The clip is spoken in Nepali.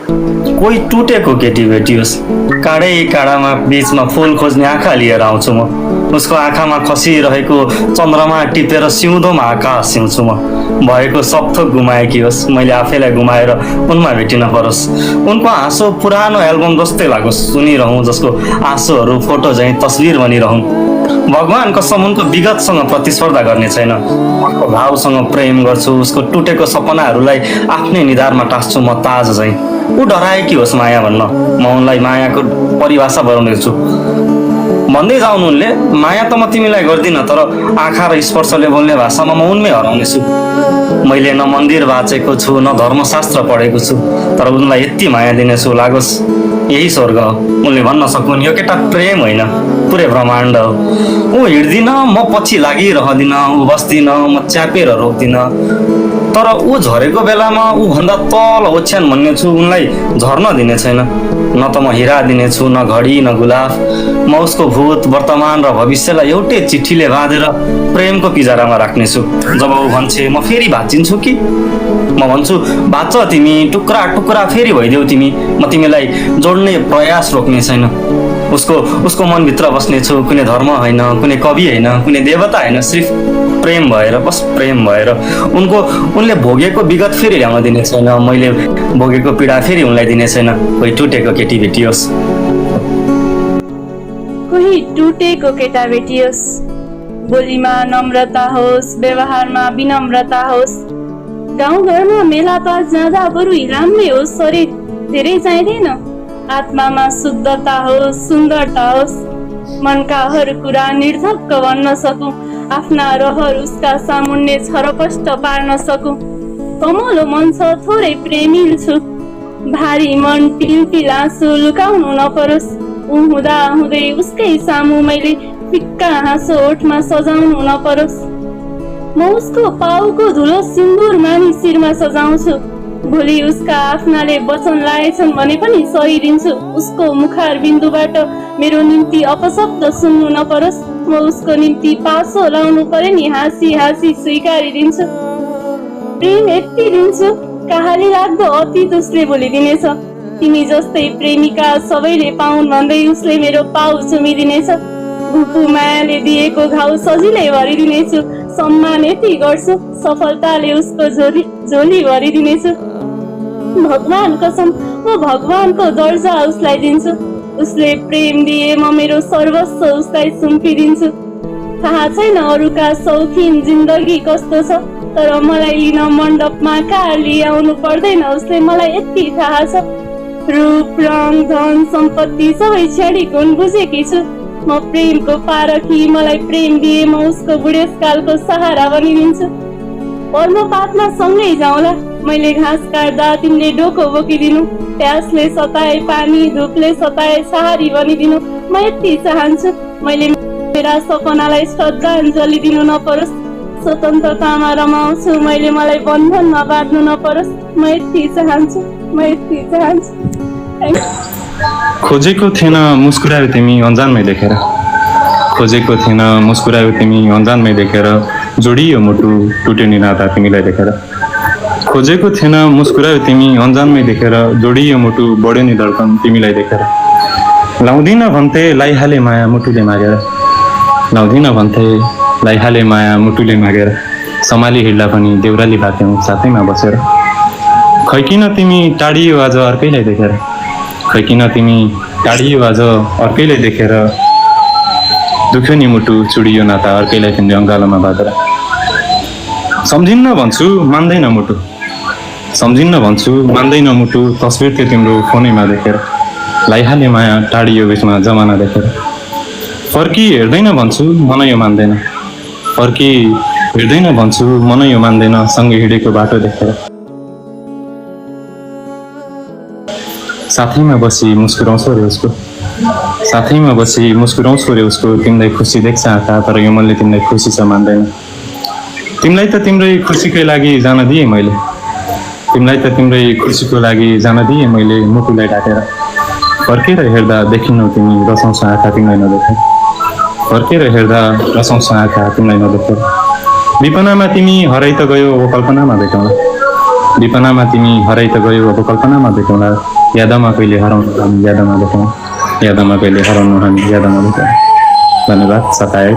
कोही टुटेको केटी भेटियोस्, काँडै काँडामा बिचमा फुल खोज्ने आँखा लिएर आउँछु म। उसको आँखामा खसिरहेको चन्द्रमा टिपेर सिउँदोमा आकाश सिउँछु म। भएको सब थोक गुमाएकी होस्, मैले आफैलाई गुमाएर उनमा भेटिन परोस्। उनको हाँसो पुरानो एल्बम जस्तै लागोस्, सुनिरहँ जसको आँसुहरू फोटो झैँ तस्बिर बनिरहँ। भगवान कसम उनको विगतसँग प्रतिस्पर्धा गर्ने छैन। उनको भावसँग प्रेम गर्छु, उसको टुटेको सपनाहरूलाई आफ्नै निधारमा टाँस्छु म ताज झैँ। ऊ डराएकी होस् माया भन्न, म उनलाई मायाको परिभाषा बनाउँदैछु। भन्दै जाउनु उनले, माया त म तिमीलाई गर्दिनँ, तर आँखा र स्पर्शले बोल्ने भाषामा म उनमै हराउनेछु। मैले न मन्दिर बाँचेको छु, न धर्मशास्त्र पढेको छु, तर उनलाई यति माया दिनेछु लागोस् यही स्वर्ग हो। उनले भन्न सकुन् यो केटा प्रेम होइन, पुरै ब्रह्माण्ड हो। ऊ हिँड्दिन, म पछि लागिरहदिनँ, ऊ बस्दिन, म च्यापेर रोक्दिनँ, तर ऊ झरेको बेलामा ऊभन्दा तल ओछ्यान भन्ने छु उनलाई झर्न दिने छैन। न त म हिरा दिनेछु, न घडी, न गुलाफ। म उसको भूत, वर्तमान र भविष्यलाई एउटै चिठीले बाँधेर प्रेमको पिजरामा राख्नेछु। जब ऊ भन्छे म फेरि भाँचिन्छु कि, म भन्छु भाँच्छ तिमी, टुक्रा टुक्रा फेरि भइदेऊ तिमी, म तिमीलाई जोड्ने प्रयास रोक्ने छैन। उसको मनभित्र बस्नेछु, कुनै धर्म होइन, कुनै कवि होइन, कुनै देवता होइन, सिर्फ प्रेम भएर, बस प्रेम भएर। उनले भोगेको विगत फेरि ल्याउन दिने छैन, मैले भोगेको पीडा फेरि उनलाई दिने छैन। कोही टुटेको केटी भेटियोस्, कोही टुटेको केटा भेटियोस्, बोलीमा नम्रता होस्, व्यवहारमा विनम्रता होस्। गाउँघरमा मेलापात जाँदा बरु हिराम्रै होस्, शरीर धेरै चाहिँदैन। आत्मामा शुद्धता होस्, सुन्दरता होस्, मनका हर कुरा निर्धक्क भन्न सकूं, आफ्ना रहर उसका सामुन्ने छरपष्ट पार्न सकूं। कमलो मन छ, थोरै प्रेमिल छु, भारी मन टिलटिल आँसु लुकाउनु नपरोस्। ऊ हुँदा हुँदै उसकै सामु मैले फिक्का हाँसो ओठमा सजाउनु नपरोस्। म उसको पाउको धुलो सिन्दुर मानी शिरमा सजाउँछु। भोलि उसका आफ्नाले वचन लाएछन् भने पनि सहिदिन्छु। उसको मुखार बिन्दुबाट मेरो निम्ति अपशब्द सुन्नु नपरोस्। म उसको निम्ति पासो लाउनु परे नि हाँसी हाँसी स्वीकारिदिन्छु। प्रेम यति दिन्छु, कहाली लाग्दो अतीत उसले भुलिदिनेछ। तिमी जस्तै प्रेमिका सबैले पाउन् भन्दै उसले मेरो पाउ चुमिदिनेछ। भुपु मायाले दिएको घाउ सजिलै भरिदिनेछु। सम्मान यति गर्छु, सफलताले उसको झोली भरिदिनेछु। भगवान कसम, म भगवानको दर्जा उसलाई दिन्छु। उसले प्रेम दिए म मेरो सर्वस्व उसलाई सुम्पिदिन्छु। थाहा छैन अरूका शौखिन जिन्दगी कस्तो छ, तर मलाई लिन मण्डपमा कार लिआउनु पर्दैन। उसले मलाई यति थाहा छ, रूप रङ धन सम्पत्ति सबै छ्याडी गुण बुझेकी छु। म प्रेमको पारखी, मलाई प्रेम दिए म उसको बुढेसकालको सहारा बनिदिन्छु। पर्मपातमा सँगै जाउँला, मैले घाँस काट्दा तिमीले डोको बोकिदिनु। प्यासले सताए पानी, धुपले सताए सहारी बनिदिनु। म यति चाहन्छु, मैले मेरा सपनालाई श्रद्धाञ्जली दिनु नपरोस्। स्वतन्त्रतामा रमाउँछु, मैले मलाई बन्धनमा बाँध्नु नपरोस्। म यति चाहन्छु, म यति चाहन्छु। खोजेको थिएन मुस्कुरायो तिमी अनजानमै देखेर, खोजेको थिएन मुस्कुरायो तिमी अनजानमै देखेर, जोडियो मुटु टुट्यो नि नाता तिमीलाई देखेर। खोजेको थिएन मुस्कुरायो तिमी अनजानमै देखेर, जोडियो मुटु बढ्यो नि धड्कन तिमीलाई देखेर। लाउँदिन भन्थे लाइहाले माया मुटुले मागेर, लाउँदिन भन्थे लाइहाले माया मुटुले मागेर, सम्हाली हिँड्दा पनि देउराली बाँध्यौँ साथैमा बसेर। खै किन तिमी टाढियो आज अर्कैलाई देखेर, खै किन तिमी टाढियो आज अर्कैलाई देखेर, दुख्यो नि मुटु चुडियो नाता अर्कैलाई तिमीले अङ्गालोमा बाँधेर। सम्झिन्न भन्छु मान्दैन मुटु, सम्झिन्न भन्छु मान्दैन मुटु, तस्बिर थियो तिम्रो फोनैमा देखेर, लाइहाले माया टाढियो बिचमा जमाना देखेर। फर्की हेर्दैन भन्छु मन यो मान्दैन, फर्की हेर्दैन भन्छु मन यो मान्दैन, सँगै हिँडेको बाटो देखेर। साथैमा बसी मुस्कुराउँछौ रे उसको, साथैमा बसी मुस्कुराउँछौ रे उसको, तिमीलाई खुसी देख्छ आँखा तर यो मनले तिमीलाई खुसी छ मान्दैन। तिमीलाई त तिम्रै खुसीकै लागि जान दिएँ मैले, तिमीलाई त तिम्रै खुसीको लागि जान दिएँ मैले मुटुलाई ढाकेर। फर्केर हेर्दा देखिनौ तिमी रसाउँछ आँखा तिमीलाई नदेखेर, फर्केर हेर्दा रसाउँछ आँखा तिमीलाई नदेखेर। विपनामा तिमी हराइ त गयो कल्पनामा भेटौँला, विपनामा तिमी हराइ त गयौ अब कल्पनामा भेटौँला यादमा कहिले हराउनु हामी यादमा भेटौँ यादमा कहिले हराउनु हामी यादमा भेटौँ धन्यवाद सताए